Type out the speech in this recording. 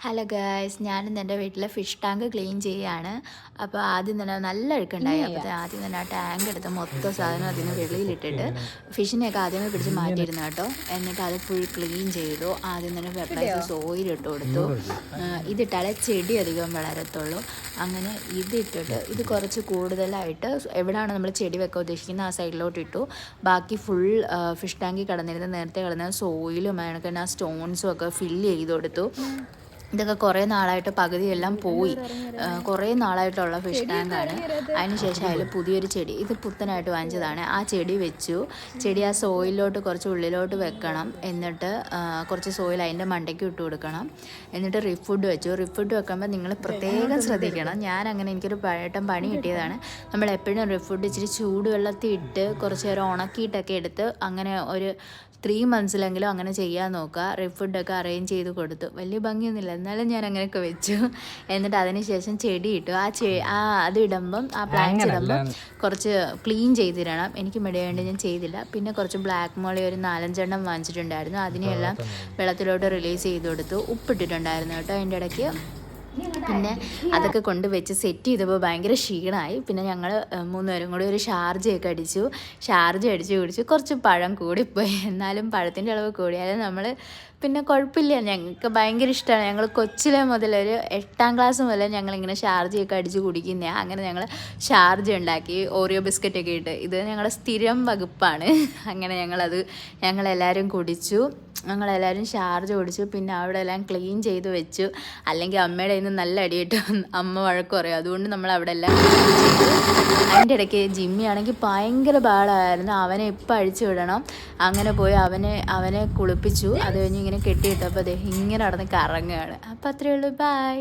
Hello guys, ഞാനിന്ന് എൻ്റെ വീട്ടിലെ ഫിഷ് ടാങ്ക് ക്ലീൻ ചെയ്യുകയാണ്. അപ്പോൾ ആദ്യം തന്നെ നല്ല അഴുക്കുണ്ടായി. അപ്പോൾ ആദ്യം തന്നെ ആ ടാങ്ക് എടുത്ത് മൊത്തം സാധനം അതിന് വെളിയിലിട്ടിട്ട് ഫിഷിനെയൊക്കെ ആദ്യമേ പിടിച്ച് മാറ്റിയിരുന്നു കേട്ടോ. എന്നിട്ട് അത് ഫുൾ ക്ലീൻ ചെയ്തു. ആദ്യം തന്നെ ഫെർട്ടിലൈസർ സോയിലിട്ട് കൊടുത്തു. ഇതിട്ടാലേ ചെടി അധികം വളരത്തുള്ളൂ. അങ്ങനെ ഇതിട്ടിട്ട് ഇത് കുറച്ച് കൂടുതലായിട്ട് എവിടെയാണ് നമ്മൾ ചെടി വെക്കാൻ ഉദ്ദേശിക്കുന്നത് ആ സൈഡിലോട്ട് ഇട്ടു. ബാക്കി ഫുൾ ഫിഷ് ടാങ്കിൽ കിടന്നിരുന്ന നേരത്തെ കിടന്ന സോയിലും അതിനൊക്കെ ആ സ്റ്റോൺസും ഒക്കെ ഫില്ല് ചെയ്ത് കൊടുത്തു. ഇതൊക്കെ കുറേ നാളായിട്ട് പകുതിയെല്ലാം പോയി. കുറേ നാളായിട്ടുള്ള ഫിഷ് ടാങ്കാണ്. അതിനുശേഷം അതിൽ പുതിയൊരു ചെടി, ഇത് പുത്തനായിട്ട് വാങ്ങിച്ചതാണ്. ആ ചെടി വെച്ചു. ചെടി ആ സോയിലോട്ട് കുറച്ച് ഉള്ളിലോട്ട് വെക്കണം. എന്നിട്ട് കുറച്ച് സോയിൽ അതിൻ്റെ മണ്ടയ്ക്ക് ഇട്ട് കൊടുക്കണം. എന്നിട്ട് റിഫുഡ് വെച്ചു. റിഫുഡ് വെക്കുമ്പോൾ നിങ്ങൾ പ്രത്യേകം ശ്രദ്ധിക്കണം. ഞാനങ്ങനെ എനിക്കൊരു പണി കിട്ടിയതാണ്. നമ്മളെപ്പോഴും റിഫുഡ് ഇച്ചിരി ചൂടുവെള്ളത്തിൽ ഇട്ട് കുറച്ച് നേരം ഉണക്കിയിട്ടൊക്കെ എടുത്ത് അങ്ങനെ ഒരു 3 monthsലെങ്കിലും അങ്ങനെ ചെയ്യാൻ നോക്കുക. റിഫുഡൊക്കെ അറേഞ്ച് ചെയ്ത് കൊടുത്തു. വലിയ ഭംഗിയൊന്നുമില്ല, എന്നാലും ഞാൻ അങ്ങനെയൊക്കെ വെച്ചു. എന്നിട്ട് അതിന് ശേഷം ചെടി ഇട്ടു. അതിടുമ്പം ആ പ്ലാന്റ്സ് ഇടുമ്പം കുറച്ച് ക്ലീൻ ചെയ്തിടണം. എനിക്ക് മെടിയാണ്ട് ഞാൻ ചെയ്തില്ല. പിന്നെ കുറച്ച് ബ്ലാക്ക് മോളി ഒരു 4-5 എണ്ണം വാങ്ങിച്ചിട്ടുണ്ടായിരുന്നു. അതിനെയെല്ലാം വെള്ളത്തിലോട്ട് റിലീസ് ചെയ്ത് കൊടുത്തു. ഉപ്പിട്ടിട്ടുണ്ടായിരുന്നു കേട്ടോ അതിൻ്റെ ഇടയ്ക്ക്. പിന്നെ അതൊക്കെ കൊണ്ട് വെച്ച് സെറ്റ് ചെയ്തപ്പോൾ ഭയങ്കര ക്ഷീണമായി. പിന്നെ ഞങ്ങൾ 3 പേരും കൂടി ഒരു ഷാർജയൊക്കെ അടിച്ചു. അടിച്ച് കുടിച്ചു. കുറച്ച് പഴം കൂടിപ്പോയി. എന്നാലും പഴത്തിൻ്റെ അളവ് കൂടിയാലും നമ്മൾ പിന്നെ കുഴപ്പമില്ല. ഞങ്ങൾക്ക് ഭയങ്കര ഇഷ്ടമാണ്. ഞങ്ങൾ കൊച്ചിലെ മുതൽ ഒരു 8ാം ക്ലാസ് മുതൽ ഞങ്ങളിങ്ങനെ ഷാർജയൊക്കെ അടിച്ച് കുടിക്കുന്നതാണ്. അങ്ങനെ ഞങ്ങൾ ഷാർജ ഉണ്ടാക്കി, ഓറിയോ ബിസ്ക്കറ്റൊക്കെ ഇട്ട്. ഇത് ഞങ്ങളുടെ സ്ഥിരം വകുപ്പാണ്. അങ്ങനെ ഞങ്ങളെല്ലാവരും കുടിച്ചു. ഞങ്ങളെല്ലാവരും ഷാർജ കുടിച്ചു. പിന്നെ അവിടെ എല്ലാം ക്ലീൻ ചെയ്ത് വെച്ചു. അല്ലെങ്കിൽ അമ്മയുടെ കയ്യിൽ നിന്ന് നല്ല അടിയിട്ട് അമ്മ വഴക്ക് പറയും. അതുകൊണ്ട് നമ്മൾ അവിടെ എല്ലാം ക്ലീൻ ചെയ്തു. അതിൻ്റെ ഇടയ്ക്ക് ജിമ്മി ആണെങ്കിൽ ഭയങ്കര പാടായിരുന്നു. അവനെ ഇപ്പം അഴിച്ചു വിടണം. അങ്ങനെ പോയി അവനെ കുളിപ്പിച്ചു. അത് കഴിഞ്ഞ് ഇങ്ങനെ കെട്ടിയിട്ടപ്പോൾ അദ്ദേഹം ഇങ്ങനെ നടന്ന് കറങ്ങുകയാണ്. അപ്പോൾ അത്രയേ ഉള്ളൂ. ബൈ.